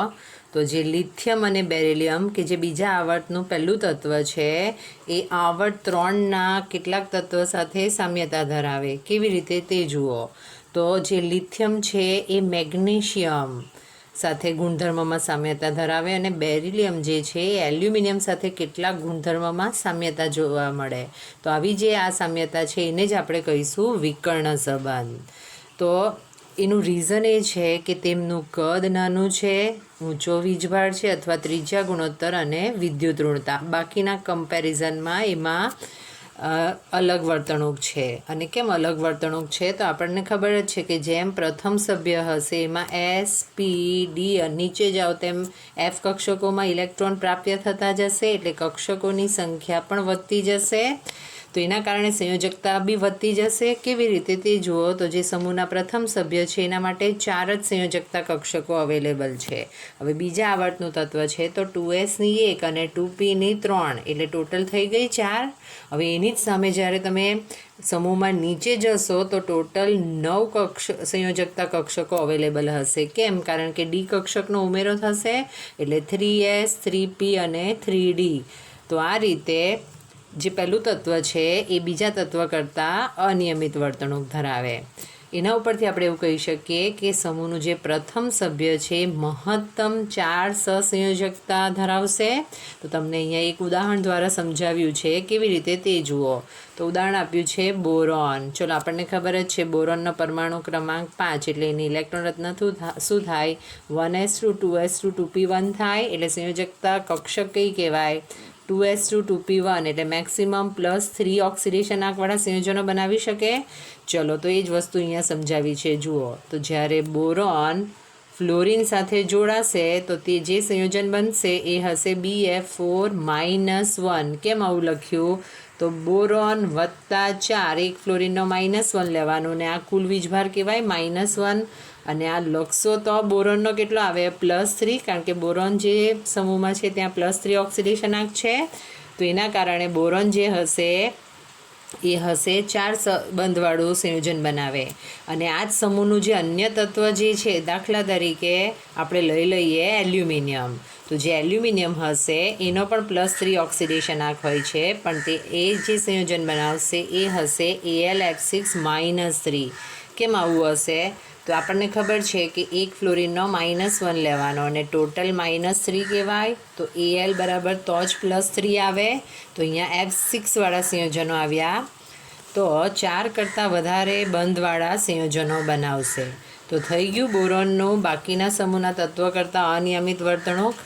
Speaker 1: તો જે લિથિયમ અને બેરિલિયમ કે જે બીજા આવર્તનું પહેલું તત્વ છે એ આવર્ત 3ના કેટલાક તત્વ સાથે સામ્યતા ધરાવે. કેવી રીતે તે જુઓ. તો જે લિથિયમ છે એ મેગ્નેશિયમ સાથે ગુણધર્મમાં સામ્યતા ધરાવે અને બેરિલિયમ જે છે એ એલ્યુમિનિયમ સાથે કેટલાક ગુણધર્મમાં સામ્યતા જોવા મળે. તો આવી જે આ સામ્યતા છે એને જ આપણે કહીશું વિકર્ણ સંબંધ. તો એનું રીઝન એ છે કે તેમનું કદ નાનું છે, ઊંચો વીજભાર છે અથવા ત્રિજ્યા ગુણોત્તર અને વિદ્યુત ઋણતા. બાકીના કમ્પેરિઝનમાં એમાં અલગ વર્તણૂક છે. અને કેમ અલગ વર્તણૂક છે, તો આપણને ખબર જ છે કે જેમ પ્રથમ સભ્ય હશે એમાં S, P, D નીચે જાઓ તેમ F કક્ષકોમાં ઇલેક્ટ્રોન પ્રાપ્ય થતા જશે, એટલે કક્ષકોની સંખ્યા પણ વધતી જશે. તો એના કારણે સંયોજકતા બી વધતી જશે. કેવી રીતે તે જુઓ. તો જે સમૂહના પ્રથમ સભ્ય છે એના માટે 4 જ સંયોજકતા કક્ષકો અવેલેબલ છે. હવે બીજા આવર્તનું તત્વ છે તો 2sની 1 અને 2pની 3 એટલે ટોટલ થઈ ગઈ 4. હવે એની જ સામે જ્યારે તમે સમૂહમાં નીચે જશો તો ટોટલ 9 સંયોજકતા કક્ષકો અવેલેબલ હશે. કેમ? કારણ કે ડી કક્ષકનો ઉમેરો થશે એટલે 3s, 3p અને 3d. તો આ રીતે જે પહેલું તત્વ છે એ બીજા તત્વ કરતાં અનિયમિત વર્તણૂક ધરાવે. એના ઉપરથી આપણે એવું કહી શકીએ કે સમૂહનું જે પ્રથમ સભ્ય છે મહત્તમ 4 સહસંયોજકતા ધરાવશે. તો તમને અહીંયા એક ઉદાહરણ દ્વારા સમજાવ્યું છે. કેવી રીતે તે જુઓ. તો ઉદાહરણ આપ્યું છે બોરોન. ચલો આપણને ખબર જ છે બોરોનનો પરમાણુ ક્રમાંક 5 એટલે એની ઇલેક્ટ્રોન રચના શું થાય, 1s2 2s2 2p1 થાય. એટલે સંયોજકતા કક્ષક કઈ કહેવાય, 2s2 2p1 એટલે મેક્સિમમ +3 ઓક્સિડેશન આંકવાળા સંયોજનો બનાવી શકે. ચલો તો એ જ વસ્તુ અહીંયા સમજાવી છે જુઓ. તો જ્યારે બોરોન ફ્લોરિન સાથે જોડાશે તો તે જે સંયોજન બનશે એ હશે BF4-1. કેમ આવું લખ્યું? તો બોરોન +4, એક ફ્લોરિનનો -1 લેવાનું ને આ કુલ વીજભાર કહેવાય -1. અને આ લખશો તો બોરોનનો કેટલો આવે, +3, કારણ કે બોરોન જે સમૂહમાં છે ત્યાં +3 ઓક્સિડેશન આંક છે. તો એના કારણે બોરોન જે હશે એ હશે 4 બંધવાળું સંયોજન બનાવે. અને આ જ સમૂહનું જે અન્ય તત્વ જે છે, દાખલા તરીકે આપણે લઈ લઈએ એલ્યુમિનિયમ. તો જે એલ્યુમિનિયમ હશે એનો પણ +3 ઓક્સિડેશન આંક હોય છે, પણ તે એ જે સંયોજન બનાવશે એ હશે Al(F6-3). કેમ આવું હશે? તો આપણને ખબર છે કે એક ફ્લોરિનનો -1 લેવાનો અને ટોટલ -3 કહેવાય. તો Al બરાબર તો જ +3 આવે. તો અહીંયા F6વાળા સંયોજનો આવ્યા તો 4 કરતાં વધારે બંધવાળા સંયોજનો બનાવશે. તો થઈ ગયું બોરોનનું બાકીના સમૂહના તત્વ કરતાં અનિયમિત વર્તણૂક.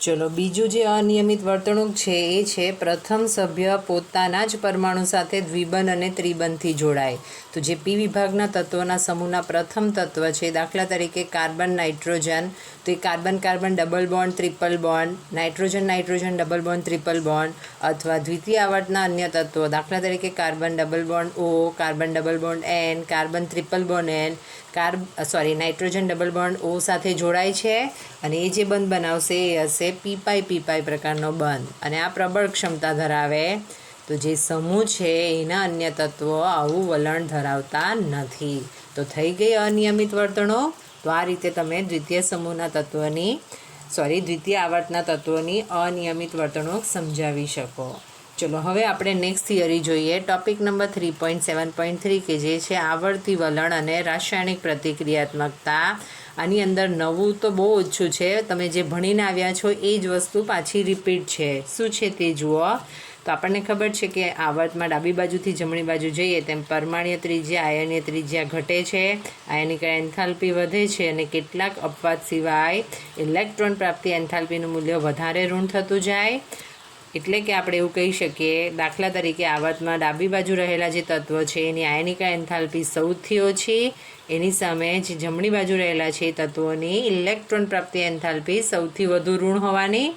Speaker 1: ચલો બીજું જે અનિયમિત વર્તણૂક છે એ છે પ્રથમ સભ્ય પોતાના જ પરમાણુ સાથે દ્વિબંધ અને ત્રિબંધથી જોડાય. તો જે પી વિભાગના તત્વોના સમૂહના પ્રથમ તત્વ છે, દાખલા તરીકે કાર્બન નાઇટ્રોજન, તો એ carbon carbon double bond triple bond, nitrogen nitrogen double bond triple bond, અથવા દ્વિતીય આવર્તના અન્ય તત્વો દાખલા તરીકે carbon double bond O, carbon double bond N, carbon triple bond N, nitrogen double bond O સાથે જોડાય છે. અને એ જે બંધ બનાવશે એ હશે પીપાઈ પ્રકારનો બંધ. અને આ પ્રબળ ક્ષમતા ધરાવે. તો જે સમૂહ છે એના અન્ય તત્વો આવું વલણ ધરાવતા નથી. તો થઈ ગઈ અનિયમિત વર્તણૂક. તો આ રીતે તમે દ્વિતીય આવર્તના તત્વોની અનિયમિત વર્તણૂક સમજાવી શકો. ચલો હવે આપણે નેક્સ્ટ થિયરી જોઈએ. ટોપિક નંબર 3.7.3 કે જે છે આવર્તી વલણ અને રાસાયણિક પ્રતિક્રિયાત્મકતા. આની અંદર નવું તો બહુ ઓછું છે, તમે જે ભણીને આવ્યા છો એ જ વસ્તુ પાછી રિપીટ છે. શું છે તે જુઓ. તો આપણને ખબર છે કે આવર્તમાં ડાબી બાજુથી જમણી બાજુ જઈએ તેમ પરમાણ્વીય ત્રિજ્યા આયનીય ત્રિજ્યા ઘટે છે, આયનીકરણ એન્થાલ્પી વધે છે અને કેટલાક અપવાદ સિવાય ઇલેક્ટ્રોન પ્રાપ્તિ એન્થાલ્પીનું મૂલ્ય વધારે ઋણ થતું જાય. એટલે કે આપણે એવું કહી શકીએ, દાખલા તરીકે આવર્તમાં ડાબી બાજુ રહેલા જે તત્વો છે એની આયનિકરણ એન્થાલ્પી સૌથી ઓછી, એની સામે જે જમણી બાજુ રહેલા છે એ તત્વોની ઇલેક્ટ્રોન પ્રાપ્તિ એન્થાલ્પી સૌથી વધુ ઋણ હોવાની.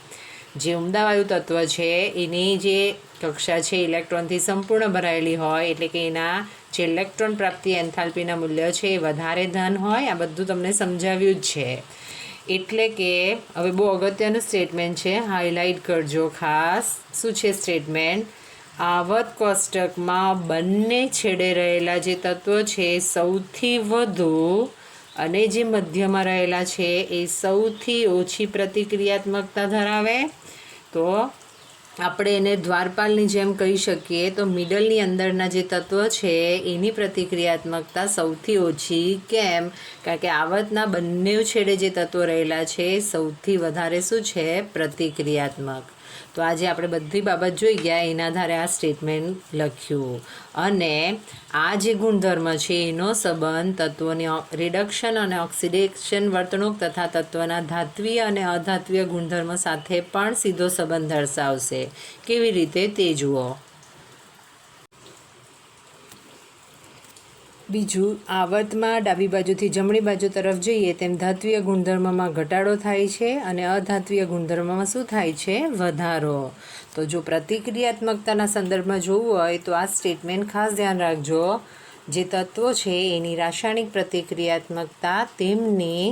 Speaker 1: જે ઉમદાવાયુ તત્વ છે એની જે કક્ષા છે ઇલેક્ટ્રોનથી સંપૂર્ણ ભરાયેલી હોય, એટલે કે એના જે ઇલેક્ટ્રોન પ્રાપ્તિ એન્થાલ્પીના મૂલ્ય છે એ વધારે ધન હોય. આ બધું તમને સમજાવ્યું જ છે. એટલે કે હવે બહુ અગત્યનું સ્ટેટમેન્ટ છે, હાઇલાઇટ કરજો ખાસ. શું છે સ્ટેટમેન્ટ? આવર્ત કોષ્ટકમાં બંને છેડે રહેલા જે તત્વો છે સૌથી વધુ અને જે મધ્યમાં રહેલા છે એ સૌથી ઓછી પ્રતિક્રિયાત્મકતા ધરાવે. તો આપણે એને દ્વારપાલની જેમ કહી શકીએ. તો મિડલની અંદરના જે તત્વો છે એની પ્રતિક્રિયાત્મકતા સૌથી ઓછી. કેમ? કારણ કે આવર્તના બંને છેડે જે તત્વો રહેલા છે સૌથી વધારે શું છે? પ્રતિક્રિયાત્મક. તો આજે આપણે બધી બાબત જોઈ ગયા, એના આધારે આ સ્ટેટમેન્ટ લખ્યું. અને આ જે ગુણધર્મ છે એનો સંબંધ તત્વોની રિડક્શન અને ઓક્સિડેશન વર્તણૂક તથા તત્વના ધાત્વીય અને અધાત્વીય ગુણધર્મ સાથે પણ સીધો સંબંધ દર્શાવશે. કેવી રીતે તે જુઓ. બીજું, આવર્તમાં ડાબી બાજુથી જમણી બાજુ તરફ જઈએ તેમ ધાત્વીય ગુણધર્મમાં ઘટાડો થાય છે અને અધાત્વીય ગુણધર્મમાં શું થાય છે? વધારો. તો જો પ્રતિક્રિયાત્મકતાના સંદર્ભમાં જોવું હોય તો આ સ્ટેટમેન્ટ ખાસ ધ્યાન રાખજો. જે તત્વો છે એની રાસાયણિક પ્રતિક્રિયાત્મકતા તેમની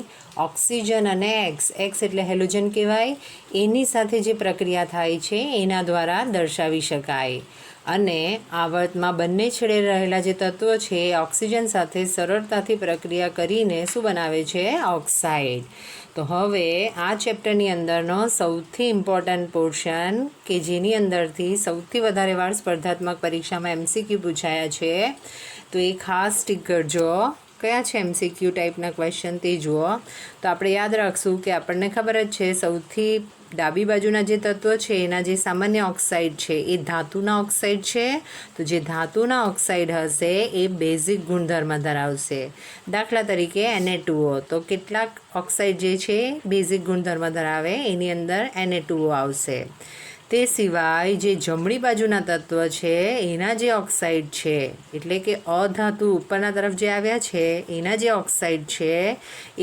Speaker 1: ઓક્સિજન અને એક્સ એટલે હેલોજન કહેવાય, એની સાથે જે પ્રક્રિયા થાય છે એના દ્વારા દર્શાવી શકાય. અને આવર્તમાં બંને છેડે રહેલા જે તત્વો છે એ ઓક્સિજન સાથે સરળતાથી પ્રક્રિયા કરીને શું બનાવે છે? ઓક્સાઇડ. તો હવે આ ચેપ્ટરની અંદરનો સૌથી ઇમ્પોર્ટન્ટ પોર્શન કે જેની અંદરથી સૌથી વધારે વાર સ્પર્ધાત્મક પરીક્ષામાં MCQ પૂછાયા છે, તો એ ખાસ ટીક કરજો. કયા છે MCQ ટાઈપના ક્વેશ્ચન તે જુઓ. તો આપણે યાદ રાખશું કે આપણને ખબર જ છે સૌથી ડાબી બાજુના જે તત્વો છે એના જે સામાન્ય ઓક્સાઇડ છે એ ધાતુના ઓક્સાઇડ છે. તો જે ધાતુના ઓક્સાઇડ હશે એ બેઝિક ગુણધર્મ ધરાવશે. દાખલા તરીકે Na2O. તો કેટલાક ઓક્સાઇડ જે છે બેઝિક ગુણધર્મ ધરાવે, એની અંદર Na2O આવશે. તે સિવાય જે જમણી બાજુના તત્વ છે એના જે ઓક્સાઇડ છે, એટલે કે અધાતુ ઉપરના તરફ જે આવ્યા છે એના જે ઓક્સાઇડ છે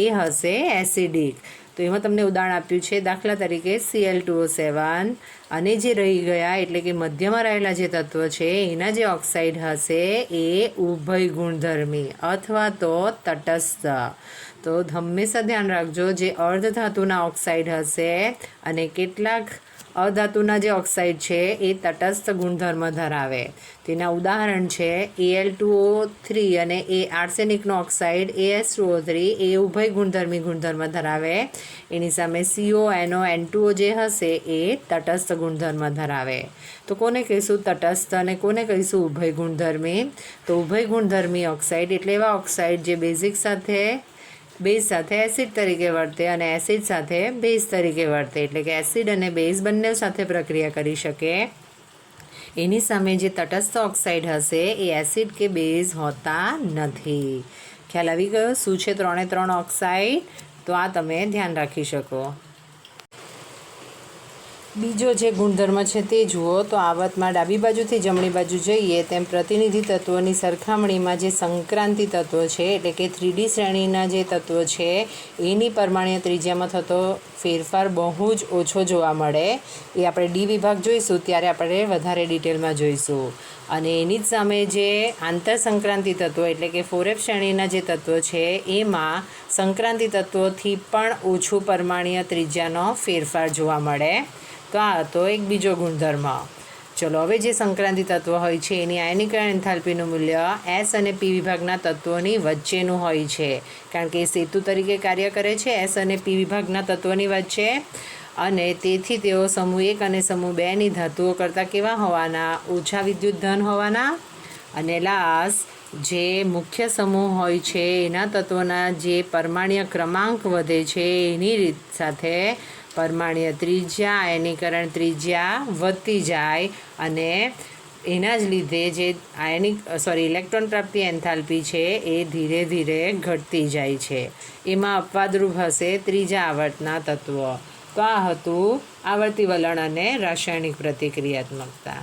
Speaker 1: એ હશે એસિડિક. તો એમાં તમને ઉદાહરણ આપ્યું છે, દાખલા તરીકે Cl2O7. અને જે રહી ગયા એટલે કે મધ્યમાં રહેલા જે તત્વ છે એના જે ઓક્સાઇડ હશે એ ઉભય ગુણધર્મી અથવા તો તટસ્થ. તો હંમેશા ધ્યાન રાખજો, જે અર્ધધાતુના ઓક્સાઇડ હશે અને કેટલાક અધાતુના જે ઓક્સાઇડ છે એ તટસ્થ ગુણધર્મ ધરાવે. તેના ઉદાહરણ છે Al2O3 અને એ આર્સેનિકનો ઓક્સાઇડ As2O3 એ ઉભય ગુણધર્મી ગુણધર્મ ધરાવે. એની સામે CONO જે હશે એ તટસ્થ ગુણધર્મ ધરાવે. તો કોને કહીશું તટસ્થ અને કોને કહીશું ઉભય ગુણધર્મી? તો ઉભય ગુણધર્મી ઓક્સાઇડ એટલે એવા ઓક્સાઇડ જે બેઝ સાથે એસિડ તરીકે વર્તે અને એસિડ સાથે બેઝ તરીકે વર્તે, એટલે કે એસિડ અને બેઝ બંને સાથે પ્રક્રિયા કરી શકે. એની સામે જે તટસ્થ ઓક્સાઇડ હશે એ એસિડ કે બેઝ હોતા નથી. ખ્યાલ આવી ગયો શું છે 3 ઓક્સાઇડ? તો આ તમે ધ્યાન રાખી શકો. બીજો જે ગુણધર્મ છે તે જુઓ. તો આવર્તમાં ડાબી બાજુથી જમણી બાજુ જઈએ તેમ પ્રતિનિધિ તત્વોની સરખામણીમાં જે સંક્રાંતિ તત્વો છે એટલે કે 3D શ્રેણીના જે તત્વો છે એની પરમાણ્વીય ત્રિજ્યામાં થતો ફેરફાર બહુ જ ઓછો જોવા મળે. એ આપણે ડી વિભાગ જોઈશું ત્યારે આપણે વધારે ડિટેલમાં જોઈશું. અને એની જ સામે જે આંતરસંક્રાંતિ તત્વો એટલે કે 4F શ્રેણીના જે તત્વો છે એમાં સંક્રાંતિ તત્વોથી પણ ઓછું પરમાણ્વીય ત્રિજ્યાનો ફેરફાર જોવા મળે. તો આ હતો એક બીજો ગુણધર્મ. ચલો હવે જે સંક્રાંતિ તત્વ હોય છે એની આયનીકરણ એન્થાલ્પીનું મૂલ્ય S અને P વિભાગના તત્વોની વચ્ચેનું હોય છે, કારણ કે એ સેતુ તરીકે કાર્ય કરે છે S અને P વિભાગના તત્વોની વચ્ચે. અને તેથી તેઓ સમૂહ 1 અને સમૂહ 2ની ધાતુઓ કરતાં કેવા હોવાના? ઓછા વિદ્યુત ધન હોવાના. અને લાસ્ટ, જે મુખ્ય સમૂહ હોય છે એના તત્વોના જે પરમાણ્વીય ક્રમાંક વધે છે એની રીત સાથે પરમાણ્વીય ત્રિજ્યા, આયનીકરણ ત્રિજ્યા વધતી જાય અને એના જ લીધે જે ઇલેક્ટ્રોન પ્રાપ્તિ એન્થાલ્પી છે એ ધીરે ધીરે ઘટતી જાય છે. એમાં અપવાદરૂપ હશે ત્રીજા આવર્તના તત્વો. તો આ હતું આવર્તી વલણ અને રાસાયણિક પ્રતિક્રિયાત્મકતા.